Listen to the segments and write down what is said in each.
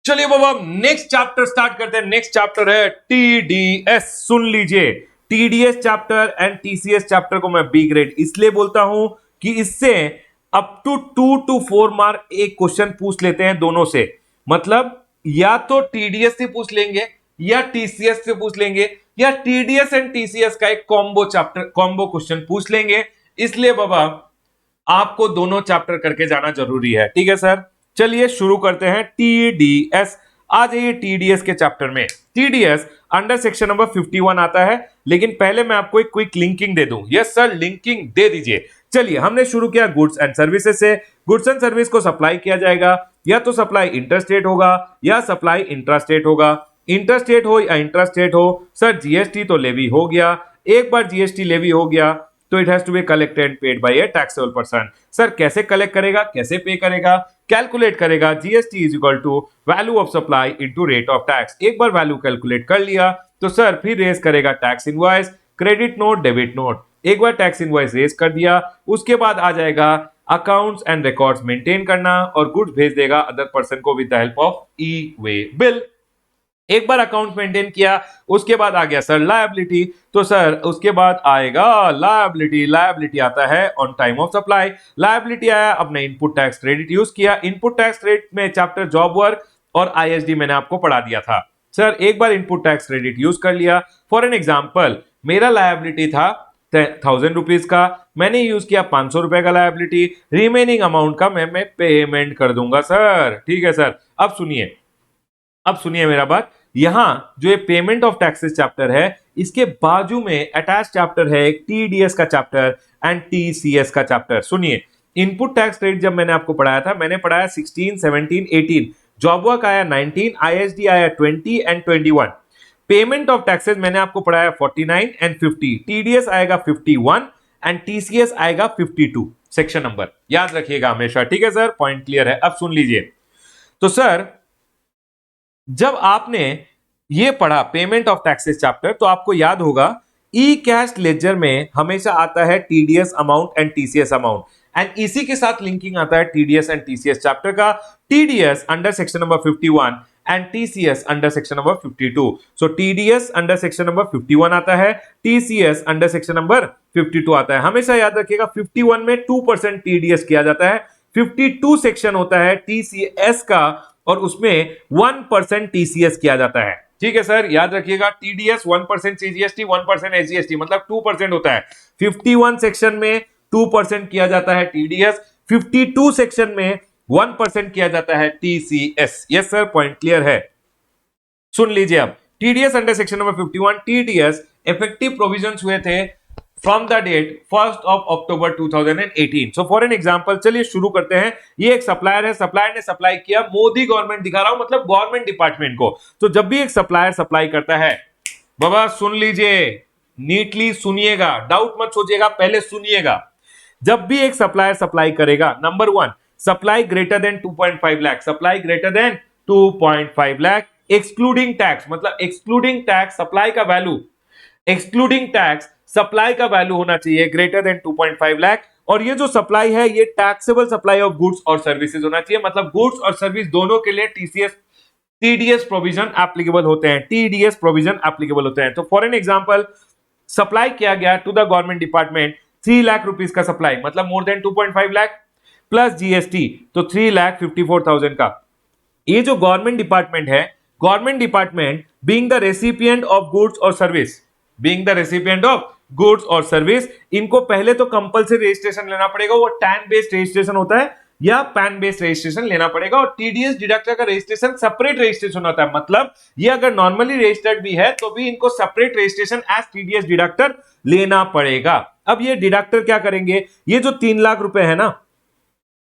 चलिए बाबा next chapter start करते हैं। नेक्स्ट चैप्टर है टीडीएस। सुन लीजिए, TDS chapter and TCS chapter को मैं बी ग्रेड इसलिए बोलता हूं कि इससे अप टू 2 to 4 मार्क एक क्वेश्चन पूछ लेते हैं दोनों से। मतलब या तो टीडीएस से पूछ लेंगे या टीसीएस से पूछ लेंगे या टीडीएस एंड टीसीएस का एक कॉम्बो क्वेश्चन पूछ लेंगे। इसलिए बाबा आपको दोनों चैप्टर करके जाना जरूरी है। ठीक है सर, चलिए शुरू करते हैं टीडीएस। आ जाइए टीडीएस के चैप्टर में। टीडीएस अंडर सेक्शन नंबर 51 आता है, लेकिन पहले मैं आपको एक क्विक लिंकिंग दे दूं। यस सर, लिंकिंग दे दीजिए। चलिए, हमने शुरू किया गुड्स एंड सर्विसेज से। गुड्स एंड सर्विस को सप्लाई किया जाएगा, या तो सप्लाई इंटरस्टेट होगा या सप्लाई इंट्रास्टेट होगा। इंटरस्टेट हो या इंट्रास्टेट हो, सर जीएसटी तो लेवी हो गया। एक बार जीएसटी लेवी हो गया तो it has to be collected and paid by a taxable person. Sir कैसे कलेक्ट करेगा, कैसे पे करेगा? कैलकुलेट करेगा GST is equal to value of supply into rate of tax. एक बार वैल्यू कैलकुलेट कर लिया तो सर फिर रेज करेगा tax invoice, credit note, debit note. एक बार टैक्स इनवॉइस रेज कर दिया, उसके बाद आ जाएगा अकाउंट्स एंड रिकॉर्ड्स मेंटेन करना और गुड्स भेज देगा अदर पर्सन को with the help of E way bill. एक बार अकाउंट मेंटेन किया, उसके बाद आ गया सर लायबिलिटी। तो सर उसके बाद आएगा लायबिलिटी। लायबिलिटी आता है on time of supply. Liability आया, अपने इनपुट टैक्स क्रेडिट यूज किया। इनपुट टैक्स क्रेडिट में चैप्टर जॉब वर्क और आईएसडी मैंने आपको पढ़ा दिया था। सर एक बार इनपुट टैक्स क्रेडिट यूज कर लिया। फॉर एन एग्जाम्पल, मेरा लायबिलिटी था 1000 रुपीज का, मैंने यूज किया 500 रुपए का लायबिलिटी। रिमेनिंग अमाउंट का मैं पेमेंट कर दूंगा सर। ठीक है सर, अब सुनिए मेरा बात। यहां जो ये पेमेंट ऑफ टैक्सेस चैप्टर है, इसके बाजू में अटैच चैप्टर है एक टीडीएस का चैप्टर एंड टीसीएस का चैप्टर। सुनिए, इनपुट टैक्स क्रेडिट जब मैंने आपको पढ़ाया था, मैंने पढ़ाया 16, 17, 18, जॉब वर्क आया 19, आईएसडी आया 20 एंड 21। पेमेंट ऑफ टैक्सेस मैंने आपको पढ़ाया 49 एंड 50। टीडीएस आएगा 51 एंड टीसीएस आएगा 52 सेक्शन नंबर। याद रखिएगा हमेशा। ठीक है सर, पॉइंट क्लियर है। अब सुन लीजिए, तो सर जब आपने ये पढ़ा पेमेंट ऑफ टैक्सेस चैप्टर, तो आपको याद होगा ई कैश लेजर में हमेशा आता है TDS amount and TCS amount, and इसी के साथ लिंकिंग आता है टीडीएस एंड टीसीएस चैप्टर का। TDS under section number 51 and TCS under section number 52। So TDS under section number 51 आता है, टीसीएस अंडर सेक्शन नंबर 52 आता है। हमेशा याद रखिएगा 51 में 2% टीडीएस किया जाता है, 52 सेक्शन होता है टीसीएस का और उसमें 1% टीसीएस किया जाता है। ठीक है सर, याद रखिएगा टीडीएस 1% सीजीएसटी 1% एसजीएसटी, मतलब 2% होता है। 51 सेक्शन में 2% किया जाता है टीडीएस, 52 सेक्शन में 1% किया जाता है TCS. Yes sir, point clear है। सुन लीजिए अब, TDS under section number 51, TDS effective provisions हुए थे from the date 1st of October 2018। So for an example, चलिए शुरू करते हैं। ये एक सप्लायर है, सप्लायर ने सप्लाई किया, मोदी गवर्नमेंट दिखा रहा हूं, मतलब गवर्नमेंट डिपार्टमेंट को। तो जब भी एक सप्लायर सप्लाई करता है, बाबा सुन लीजिए, नीटली सुनिएगा, डाउट मत सोचिएगा, पहले सुनिएगा। जब भी एक सप्लायर सप्लाई करेगा, number 1, supply greater than 2.5 lakh, supply greater than 2.5 lakh excluding tax, मतलब एक्सक्लूडिंग टैक्स सप्लाई का वैल्यू, एक्सक्लूडिंग टैक्स सप्लाई का वैल्यू होना चाहिए ग्रेटर देन 2.5 लाख। और ये जो सप्लाई है, ये टैक्सेबल सप्लाई ऑफ गुड्स और सर्विसेज होना चाहिए, मतलब गुड्स और सर्विस दोनों के लिए टीडीएस प्रोविजन एप्लीकेबल होते हैं, टीडीएस प्रोविजन एप्लीकेबल होते हैं। तो फॉर एन एग्जांपल, सप्लाई किया गया to the government department 3 lakh rupees का सप्लाई, मतलब more than 2.5 lakh plus GST, तो 3,54,000 का। ये जो गवर्नमेंट डिपार्टमेंट है, government department being the recipient of goods और service, being the recipient of goods और सर्विस, इनको पहले तो कंपलसरी रजिस्ट्रेशन लेना पड़ेगा, वो टैन बेस्ड रजिस्ट्रेशन होता है या पैन बेस्ड रजिस्ट्रेशन लेना पड़ेगा। और टीडीएस डिडक्टर का रजिस्ट्रेशन सेपरेट रजिस्ट्रेशन होता है, मतलब ये अगर नॉर्मली रजिस्टर्ड भी है तो भी इनको separate registration as TDS deductor लेना पड़ेगा। अब ये डिडक्टर क्या करेंगे, ये जो 3 लाख रुपए है ना,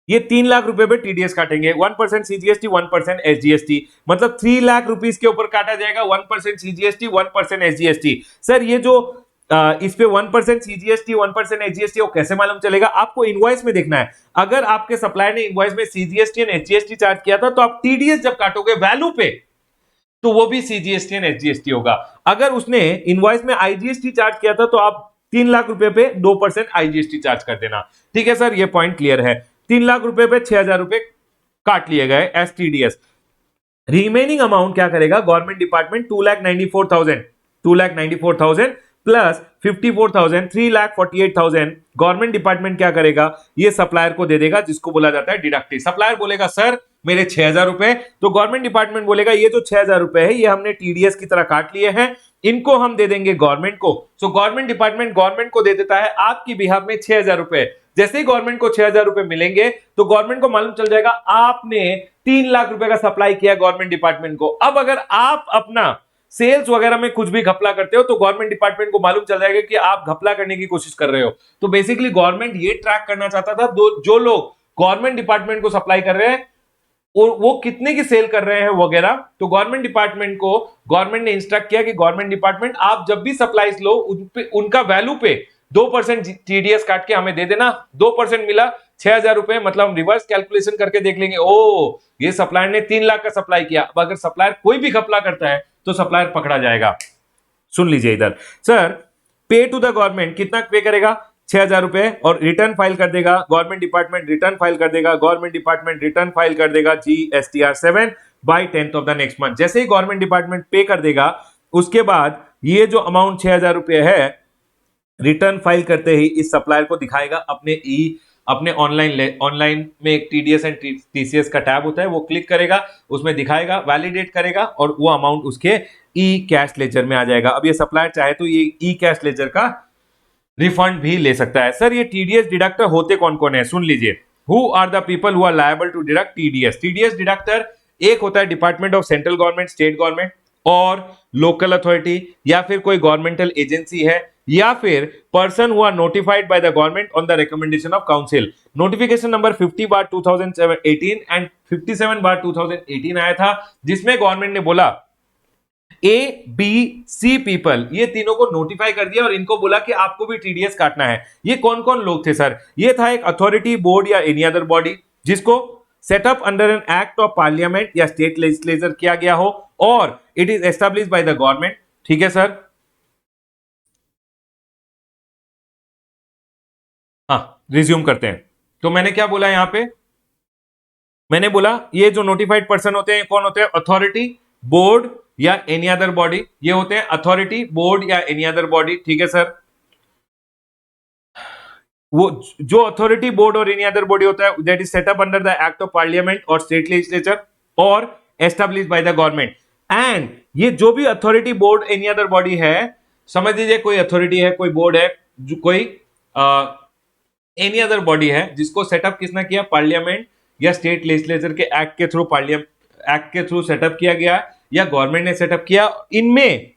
ये 3 लाख रुपए पे टीडीएस काटेंगे, 1% सीजीएसटी 1% एसजीएसटी, मतलब 3 लाख रुपीस के ऊपर काटा जाएगा 1% सीजीएसटी 1% एसजीएसटी। सर ये जो इस पे 1% सीजीएसटी 1% एसजीएसटी वो कैसे मालूम चलेगा? आपको इनवॉइस में देखना है। अगर आपके सप्लायर ने इनवॉइस में सीजीएसटी एंड एसजीएसटी चार्ज किया था, तो आप टीडीएस जब काटोगे वैल्यू पे, तो वो भी सीजीएसटी एंड एसजीएसटी होगा। अगर उसने इनवॉइस में आईजीएसटी चार्ज किया था, तो आप 3 लाख रुपए पे 2% आईजीएसटी चार्ज कर देना। ठीक है सर, ये पॉइंट क्लियर है। 3 लाख रुपए पे 6,000 रुपए काट लिए गए एस टीडीएस। रिमेनिंग अमाउंट क्या करेगा government department 2,94,000 plus 54,000 3,48,000 government department क्या करेगा ये सप्लायर को दे देगा जिसको बोला जाता है डिडक्टिव। सप्लायर बोलेगा सर मेरे 6,000 रुपए, तो गवर्नमेंट डिपार्टमेंट बोलेगा ये जो 6,000 रुपए है ये हमने टीडीएस की तरह काट लिए हैं, इनको हम दे देंगे गवर्नमेंट को। सो गवर्नमेंट डिपार्टमेंट गवर्नमेंट को दे देता है आपकी बिहाफ में 6,000 रुपए। जैसे ही गवर्नमेंट को 6,000 रुपए मिलेंगे तो गवर्नमेंट को मालूम चल जाएगा आपने 3 लाख रुपए का सप्लाई किया गवर्नमेंट डिपार्टमेंट को। अब अगर आप अपना सेल्स वगैरह में कुछ भी घपला करते हो तो गवर्नमेंट डिपार्टमेंट को मालूम चल जाएगा कि आप घपला करने की कोशिश कर रहे हो। तो बेसिकली गवर्नमेंट ये ट्रैक करना चाहता था जो लोग गवर्नमेंट डिपार्टमेंट को सप्लाई कर रहे हैं और वो कितने की सेल कर रहे हैं वगैरह। तो गवर्नमेंट डिपार्टमेंट को गवर्नमेंट ने इंस्ट्रक्ट किया कि गवर्नमेंट डिपार्टमेंट आप जब भी सप्लाईज लो उनका वैल्यू पे 2% टीडीएस काट के हमें दे देना। 2% मिला 6,000 रुपए, मतलब हम रिवर्स कैलकुलेशन करके देख लेंगे ओ ये सप्लायर ने 3 लाख का सप्लाई किया। अब अगर सप्लायर कोई भी घपला करता है तो सप्लायर पकड़ा जाएगा। सुन लीजिए इधर, सर पे टू द गवर्नमेंट कितना पे करेगा 6,000 रुपए और रिटर्न फाइल कर देगा गवर्नमेंट डिपार्टमेंट, रिटर्न फाइल कर देगा गवर्नमेंट डिपार्टमेंट, रिटर्न फाइल कर देगा GSTR 7 by 10th of the next month. जैसे ही गवर्नमेंट डिपार्टमेंट पे कर देगा उसके बाद ये जो अमाउंट 6,000 रुपए है रिटर्न फाइल करते ही इस सप्लायर को दिखाएगा अपने ऑनलाइन में एक टीडीएस एंड टीसीएस का टैब होता है, वो क्लिक करेगा उसमें दिखाएगा, वैलिडेट करेगा और वो अमाउंट उसके ई कैश लेजर में आ जाएगा। अब ये सप्लायर चाहे तो ये ई कैश लेजर का रिफंड भी ले सकता है। सर ये टीडीएस डिडक्टर होते कौन कौन है सुन लीजिए। Who are the people who are liable to deduct TDS. TDS deductor एक होता है department of central government, state government और लोकल अथॉरिटी या फिर कोई गवर्नमेंटल एजेंसी है या फिर person who are notified by the government on the recommendation of council. Notification number 50/2018 and 57/2018 आया था जिसमें गवर्नमेंट ने बोला ABC पीपल ये तीनों को नोटिफाई कर दिया और इनको बोला कि आपको भी टीडीएस काटना है। ये कौन कौन लोग थे सर? ये था एक अथॉरिटी, बोर्ड या एनी अदर बॉडी जिसको setup under an act of parliament या स्टेट लेजिस्लेचर किया गया हो और it is established bye the government. ठीक है सर, हाँ रिज्यूम करते हैं। तो मैंने क्या बोला यहां पे, मैंने बोला ये जो नोटिफाइड पर्सन होते हैं कौन होते हैं? अथॉरिटी, बोर्ड या एनी अदर बॉडी। ये होते हैं अथॉरिटी, बोर्ड या एनी अदर बॉडी। ठीक है सर, वो जो अथॉरिटी, बोर्ड और एनी अदर बॉडी होता है that is setup under the act of parliament और स्टेट लेजिस्लेचर और established bye the government. And ये जो भी authority, board, any other body है, समझ लीजिए कोई अथॉरिटी है, कोई बोर्ड है, जो कोई एनी अदर बॉडी है जिसको सेटअप किसने किया? पार्लियामेंट या स्टेट लेजिस्लेचर के एक्ट के थ्रू, पार्लियामेंट एक्ट के थ्रू सेटअप किया गया या गवर्नमेंट ने सेटअप किया। इनमें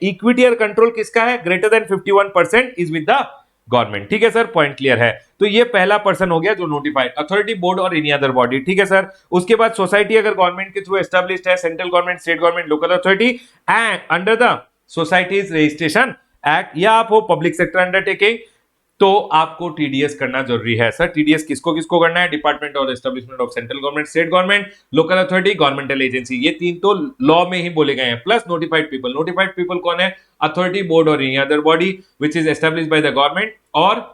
इक्विटी और कंट्रोल किसका है? Greater than 51% is with the government. ठीक है सर, पॉइंट क्लियर है। तो ये पहला पर्सन हो गया जो नोटिफाइड, अथॉरिटी, बोर्ड और एनी अदर बॉडी। ठीक है सर, उसके बाद सोसाइटी अगर गवर्नमेंट के थ्रू एस्टैब्लिश्ड है, central government, state government, local authority and under the societies registration act या आप हो पब्लिक सेक्टर अंडरटेकिंग तो आपको टीडीएस करना जरूरी है। सर टीडीएस किसको किसको करना है? डिपार्टमेंट और establishment of central government, state government, local authority, governmental agency, ये तीन तो लॉ में ही बोले गए हैं, plus notified people. Notified people कौन है? अथॉरिटी, बोर्ड और any other body which is established bye the government और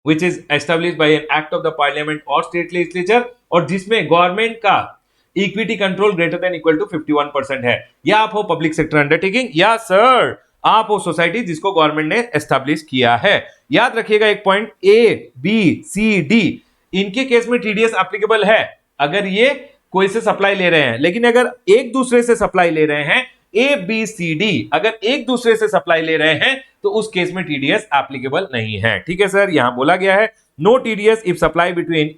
which is established by an act of the parliament or state legislature और जिसमें गवर्नमेंट का equity control greater than equal to 51% है। या आप हो पब्लिक सेक्टर अंडरटेकिंग या sir आप हो सोसाइटी जिसको गवर्नमेंट ने एस्टैब्लिश किया है। याद रखिएगा एक पॉइंट, ABCD इनके केस में टीडीएस एप्लीकेबल है अगर ये कोई से सप्लाई ले रहे हैं, लेकिन अगर एक दूसरे से सप्लाई ले रहे हैं, ABCD अगर एक दूसरे से सप्लाई ले रहे हैं तो उस केस में टीडीएस एप्लीकेबल नहीं है। ठीक है सर, यहां बोला गया है no TDS if supply between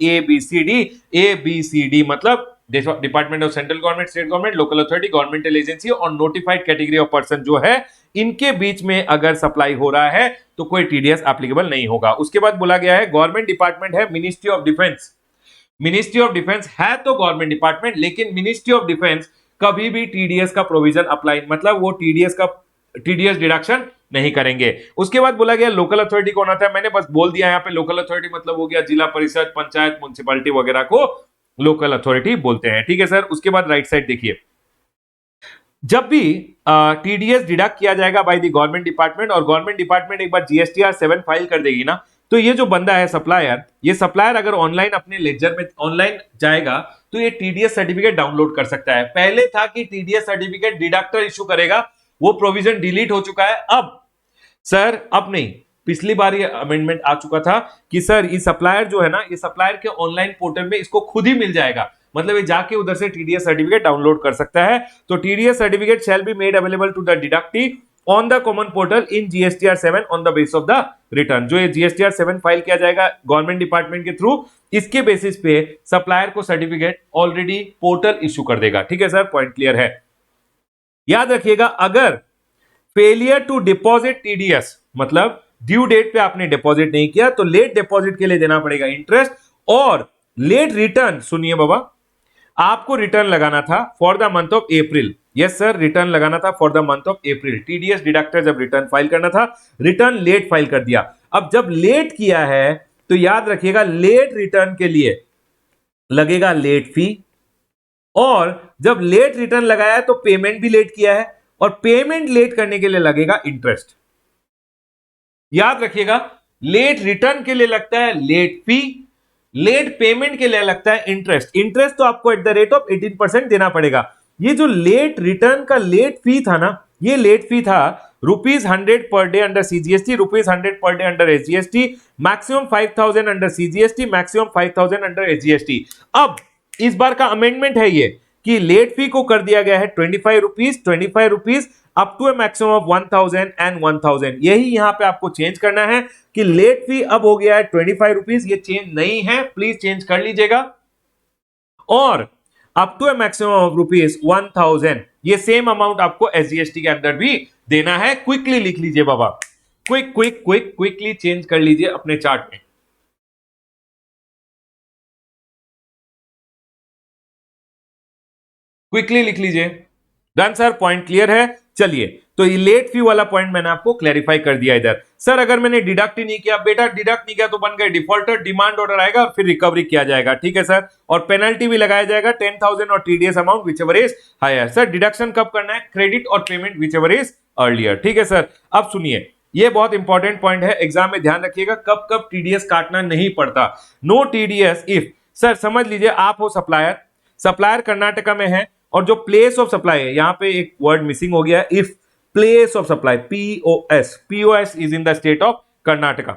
ABCD मतलब department of central government, state government, local authority, governmental agency और नोटिफाइड कैटेगरी ऑफ पर्सन जो है इनके बीच में अगर सप्लाई हो रहा है तो कोई टीडीएस एप्लीकेबल नहीं होगा। उसके बाद बोला गया है गवर्नमेंट डिपार्टमेंट है ministry of defence. Ministry of defence है तो गवर्नमेंट डिपार्टमेंट, लेकिन मिनिस्ट्री ऑफ डिफेंस कभी भी टीडीएस का प्रोविजन अप्लाई मतलब वो टीडीएस डिडक्शन नहीं करेंगे। उसके बाद बोला गया लोकल अथॉरिटी कौन आता है? मैंने बस बोल दिया यहाँ पे लोकल अथॉरिटी मतलब हो गया जिला परिषद, पंचायत, म्युनिसिपैलिटी वगैरह को लोकल अथॉरिटी बोलते हैं। ठीक है सर, उसके बाद राइट साइड देखिए, जब भी टीडीएस डिडक्ट किया जाएगा बाय द गवर्नमेंट डिपार्टमेंट और गवर्नमेंट डिपार्टमेंट एक बार GSTR 7 फाइल कर देगी ना तो ये जो बंदा है सप्लायर, ये सप्लायर अगर ऑनलाइन अपने लेजर में ऑनलाइन जाएगा तो ये टीडीएस सर्टिफिकेट डाउनलोड कर सकता है। पहले था कि टीडीएस सर्टिफिकेट डिडक्टर इशू करेगा, वो प्रोविजन डिलीट हो चुका है। अब सर अब नहीं, पिछली बार ये अमेंडमेंट आ चुका था कि सर ये सप्लायर जो है ना, ये सप्लायर के ऑनलाइन पोर्टल में इसको खुद ही मिल जाएगा, मतलब ये जाके उधर से टीडीएस सर्टिफिकेट डाउनलोड कर सकता है। तो TDS certificate shall be made available to the deductee on the common portal in GSTR 7 on the basis of the return. जो ये जीएसटीआर 7 फाइल किया जाएगा गवर्नमेंट डिपार्टमेंट के थ्रू, इसके बेसिस पे सप्लायर को सर्टिफिकेट ऑलरेडी पोर्टल इशू कर देगा। ठीक है सर, पॉइंट क्लियर है। याद रखिएगा, अगर फेलियर टू डिपॉजिट टीडीएस, मतलब ड्यू डेट पे आपने डिपॉजिट नहीं किया तो लेट डिपॉजिट के लिए देना पड़ेगा इंटरेस्ट, और लेट रिटर्न, सुनिए बाबा, आपको रिटर्न लगाना था for the month of April. Yes sir, return लगाना था for the month of April. TDS deductor जब रिटर्न फाइल करना था, रिटर्न लेट फाइल कर दिया। अब जब लेट किया है तो याद रखिएगा लेट रिटर्न के लिए लगेगा लेट फी, और जब लेट रिटर्न लगाया है तो पेमेंट भी लेट किया है, और पेमेंट लेट करने के लिए लगेगा इंटरेस्ट। याद रखिएगा, लेट रिटर्न के लिए लगता है लेट फी, लेट पेमेंट के लिए लगता है इंटरेस्ट। इंटरेस्ट तो आपको एट द रेट ऑफ 18% देना पड़ेगा। ये जो लेट रिटर्न का लेट फी था ना, ये लेट फी था ₹100 per day under CGST, ₹100 per day under SGST, maximum 5000 under CGST, maximum 5000 under SGST. अब इस बार का अमेंडमेंट है ये कि लेट फी को कर दिया गया है ₹25 up to a maximum of 1000 and 1000। यही यहां पे आपको चेंज करना है कि लेट फी अब हो गया है ₹25, ये चेंज नहीं है, प्लीज चेंज कर लीजिएगा। और up to a maximum of ₹1000, ये सेम अमाउंट आपको एसजीएसटी के अंदर भी देना है। क्विकली लिख लीजिए बाबा, क्विकली चेंज कर लीजिए अपने चार्ट में। क्विकली लिख लीजिए। डन सर, पॉइंट क्लियर है। चलिए, तो ये लेट फी वाला पॉइंट मैंने आपको क्लैरिफाई कर दिया इधर। सर अगर मैंने डिडक्ट ही नहीं किया, बेटा डिडक्ट नहीं किया तो बन गए डिफॉल्टर, डिमांड ऑर्डर आएगा और फिर रिकवरी किया जाएगा। ठीक है सर, और पेनल्टी भी लगाया जाएगा 10,000 और TDS amount whichever is higher. Sir deduction कब करना है? क्रेडिट और पेमेंट विचएवर इज अर्लियर। ठीक है सर, अब सुनिए, ये बहुत इंपॉर्टेंट पॉइंट है, एग्जाम में ध्यान रखिएगा, कब कब टीडीएस काटना नहीं पड़ता। नो टीडीएस इफ, सर समझ लीजिए आप हो सप्लायर, सप्लायर कर्नाटका में है, और जो प्लेस ऑफ सप्लाई है, यहां पे एक वर्ड मिसिंग हो गया, if place of supply, POS is in the state of Karnataka.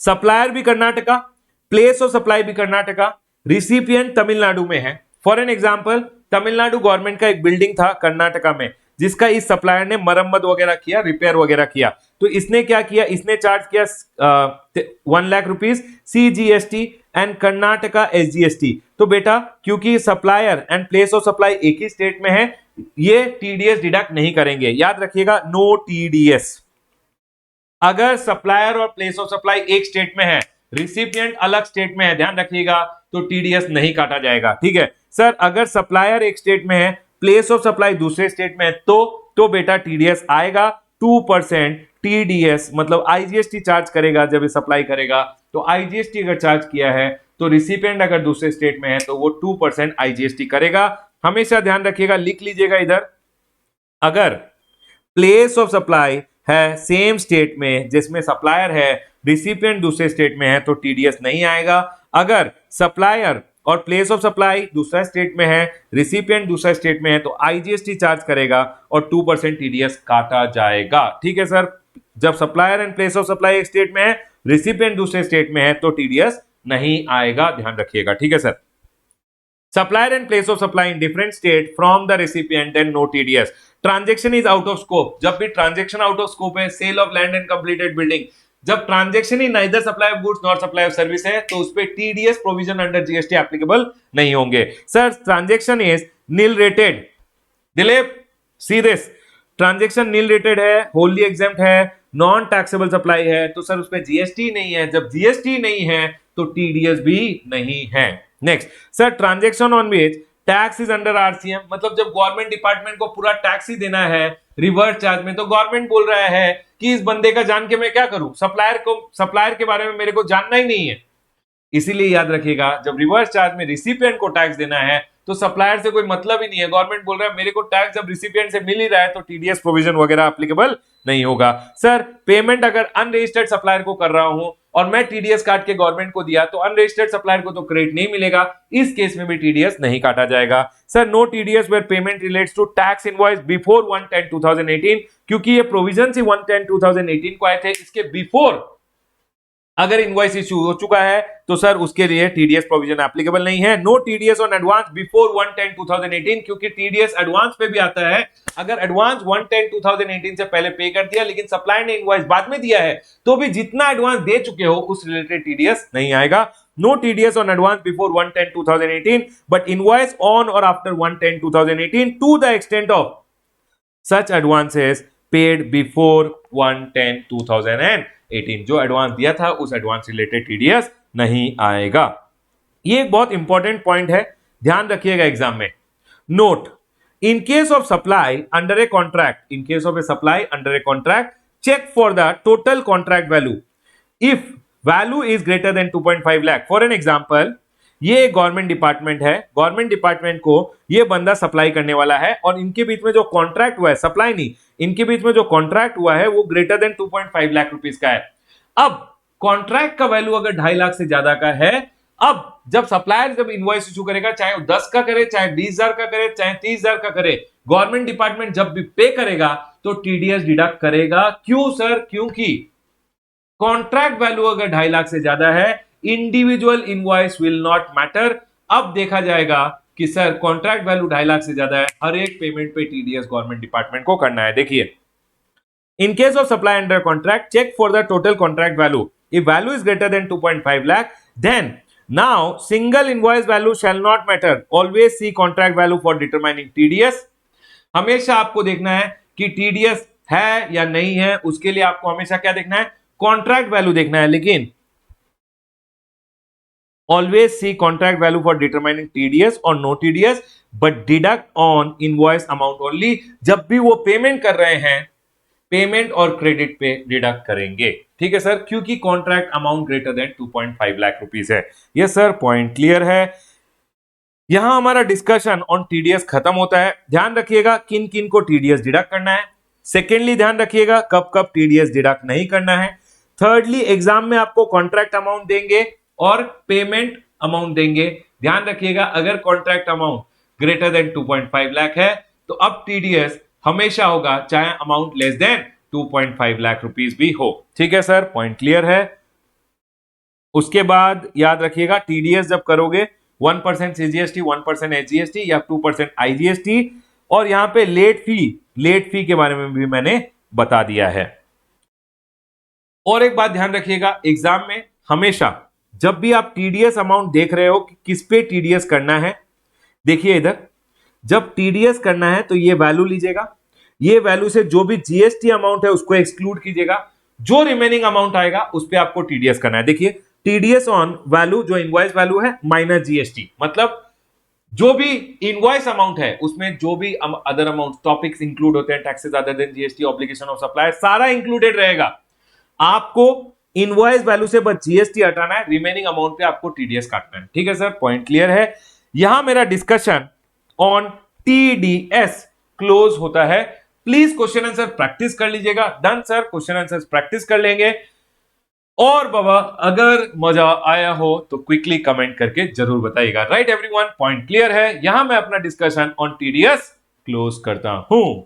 Supplier भी कर्नाटका, प्लेस ऑफ सप्लाई भी कर्नाटका, रिसिपिएंट तमिलनाडु में है। For an example, Tamil Nadu government का एक बिल्डिंग था कर्नाटका में, जिसका इस सप्लायर ने मरम्मत वगैरह किया, रिपेयर वगैरह किया। तो इसने क्या किया, इसने चार्ज किया 1 lakh rupees CGST and Karnataka SGST. तो बेटा क्योंकि supplier and place of supply एक ही स्टेट में है, ये टीडीएस डिडक्ट नहीं करेंगे। याद रखिएगा, नो टीडीएस। अगर सप्लायर और प्लेस ऑफ सप्लाई एक स्टेट में है, रिसिपिएंट अलग स्टेट में है, ध्यान रखिएगा, तो टीडीएस नहीं काटा जाएगा। ठीक है सर, अगर सप्लायर एक स्टेट में है, प्लेस ऑफ सप्लाई दूसरे स्टेट में है, तो बेटा टीडीएस आएगा 2% टीडीएस, मतलब आईजीएसटी चार्ज करेगा जब ये सप्लाई करेगा। तो आईजीएसटी अगर चार्ज किया है तो रिसिपिएंट अगर दूसरे स्टेट में है तो वो 2% आईजीएसटी करेगा। हमेशा ध्यान रखिएगा, लिख लीजिएगा इधर, अगर प्लेस ऑफ सप्लाई है सेम स्टेट में जिसमें सप्लायर है, रिसिपिएंट दूसरे स्टेट में है, तो टीडीएस नहीं आएगा। अगर सप्लायर और प्लेस ऑफ सप्लाई दूसरा स्टेट में है, रिसिपिएंट दूसरा स्टेट में है, तो आईजीएसटी चार्ज करेगा और 2% टीडीएस काटा जाएगा। ठीक है सर, जब supplier and place of supply एक स्टेट में है, रिसिपिएंट दूसरे स्टेट में है, तो टीडीएस नहीं आएगा, ध्यान रखिएगा। ठीक है sir, supplier and place of supply in different state from the recipient and no TDS. Transaction is out of scope. जब भी transaction out of scope है, sale of land and completed building, जब transaction he neither supply of goods nor supply of service है, तो उस पे TDS provision under GST applicable नहीं होंगे। Sir, transaction is nil rated. Dilip, see this. Transaction nil rated है, wholly exempt है, non taxable supply है, तो सर उसपे जीएसटी नहीं है। जब जीएसटी नहीं है तो टीडीएस भी नहीं है। Next sir, transaction on which tax is under RCM, मतलब जब गवर्नमेंट डिपार्टमेंट को पूरा टैक्स ही देना है रिवर्स चार्ज में, तो गवर्नमेंट बोल रहा है कि इस बंदे का जान के मैं क्या करूं, सप्लायर के बारे में मेरे को जानना ही नहीं है। इसीलिए याद रखिएगा, जब रिवर्स चार्ज में रिसिपिएंट को टैक्स देना है तो सप्लायर से कोई मतलब ही नहीं है। गवर्नमेंट बोल रहा है मेरे को टैक्स जब रिसिपिएंट से मिल ही रहा है तो टीडीएस प्रोविजन वगैरह एप्लीकेबल नहीं होगा। सर पेमेंट अगर अनरजिस्टर्ड सप्लायर को कर रहा हूं और मैं टीडीएस काट के गवर्नमेंट को दिया तो अनरजिस्टर्ड सप्लायर को तो क्रेडिट नहीं मिलेगा, इस केस में भी टीडीएस नहीं काटा जाएगा। Sir no TDS where payment relates to tax invoice before 1/10/2018, क्योंकि ये प्रोविजन ही 1/10/2018 को आए थे, इसके बिफोर अगर इनवॉइस इशू हो चुका है तो सर उसके लिए टीडीएस प्रोविजन एप्लीकेबल नहीं है। No TDS on advance before 1/10/2018, क्योंकि टीडीएस एडवांस पे भी आता है। अगर एडवांस 1/10/2018 से पहले पे कर दिया लेकिन सप्लायर ने इनवॉइस बाद में दिया है तो भी जितना एडवांस दे चुके हो उस रिलेटेड टीडीएस नहीं आएगा। No TDS on advance before 1/10/2018 but invoice on और after 1/10/2018 to the extent of such advances paid before 1/10/2018, जो एडवांस दिया था उस एडवांस रिलेटेड टीडीएस नहीं आएगा। ये एक बहुत इंपॉर्टेंट पॉइंट है, ध्यान रखिएगा एग्जाम में। Note, in case of supply under a contract, check for the total contract value if value is greater than 2.5 lakh। for an example, ये गवर्नमेंट डिपार्टमेंट है, गवर्नमेंट डिपार्टमेंट को ये बंदा सप्लाई करने वाला है और इनके बीच में जो कॉन्ट्रैक्ट हुआ है, सप्लाई नहीं, इनके बीच में जो कॉन्ट्रैक्ट हुआ है वो ग्रेटर देन 2.5 लाख रुपीस का है। अब कॉन्ट्रैक्ट का वैल्यू अगर 2.5 लाख से ज्यादा का है, अब जब सप्लायर जब इनवॉइस इशू करेगा, चाहे वो 10 का करे, चाहे 20,000 का करे, चाहे 30,000 का करे, गवर्नमेंट डिपार्टमेंट जब भी पे करेगा तो टीडीएस डिडक्ट करेगा। क्यों सर? क्योंकि कॉन्ट्रैक्ट वैल्यू अगर 2.5 लाख से ज्यादा है, individual invoice will not matter. अब देखा जाएगा कि सर कॉन्ट्रैक्ट वैल्यू 2.5 लाख से ज्यादा है, हर एक पेमेंट पे टीडीएस गवर्नमेंट डिपार्टमेंट को करना है। देखिए, in case of supply under contract, check for the total contract value. If value is greater than 2.5 lakh, then now single invoice value shall not matter, always see contract value for determining TDS. हमेशा आपको देखना है कि TDS है या नहीं है, उसके लिए आपको हमेशा क्या देखना है? कॉन्ट्रैक्ट वैल्यू देखना है। लेकिन always see contract value for determining TDS or no TDS, but deduct on invoice amount only। जब भी वो पेमेंट कर रहे हैं, पेमेंट और क्रेडिट पे डिडक्ट करेंगे। ठीक है सर, क्योंकि contract amount greater than 2.5 lakh rupees है। यस सर, पॉइंट क्लियर है। यहां हमारा डिस्कशन ऑन टीडीएस खत्म होता है। ध्यान रखिएगा किन किन को टीडीएस डिडक्ट करना है। सेकेंडली ध्यान रखिएगा कब कब टीडीएस डिडक्ट नहीं करना है। थर्डली एग्जाम में आपको कॉन्ट्रैक्ट अमाउंट देंगे और पेमेंट अमाउंट देंगे। ध्यान रखिएगा अगर contract amount greater than 2.5 lakh है तो अब टीडीएस हमेशा होगा, चाहे amount less than 2.5 lakh rupees भी हो। ठीक है सर, पॉइंट क्लियर है। उसके बाद याद रखिएगा टीडीएस जब करोगे 1% सीजीएसटी, 1% एचजीएसटी या 2% आईजीएसटी, और यहां पे लेट फी के बारे में भी मैंने बता दिया है। और एक बात ध्यान रखिएगा, एग्जाम में हमेशा जब भी आप टीडीएस अमाउंट देख रहे हो कि किस पे टीडीएस करना है, देखिए इधर जब टीडीएस करना है तो ये वैल्यू लीजिएगा, ये वैल्यू से जो भी जीएसटी अमाउंट है उसको एक्सक्लूड कीजिएगा, जो रिमेनिंग अमाउंट आएगा उस पे आपको टीडीएस करना है। देखिए टीडीएस ऑन वैल्यू जो इनवॉइस वैल्यू है माइनस जीएसटी, मतलब जो भी इनवॉइस अमाउंट है उसमें जो भी अदर अमाउंट टॉपिक्स इंक्लूड होते हैं, taxes other than GST, obligation of supplier, सारा इंक्लूडेड रहेगा। आपको इनवॉइस वैल्यू से बस जीएसटी हटाना है, रिमेनिंग अमाउंट पे आपको टीडीएस काटना है। ठीक है सर, पॉइंट क्लियर है। यहां मेरा डिस्कशन ऑन टीडीएस क्लोज होता है। प्लीज क्वेश्चन आंसर प्रैक्टिस कर लीजिएगा। Done sir, question answer practice कर लेंगे। और बाबा अगर मजा आया हो तो क्विकली कमेंट करके जरूर बताइएगा। राइट एवरीवन, पॉइंट क्लियर है। यहां मैं अपना डिस्कशन ऑन टीडीएस क्लोज करता हूं।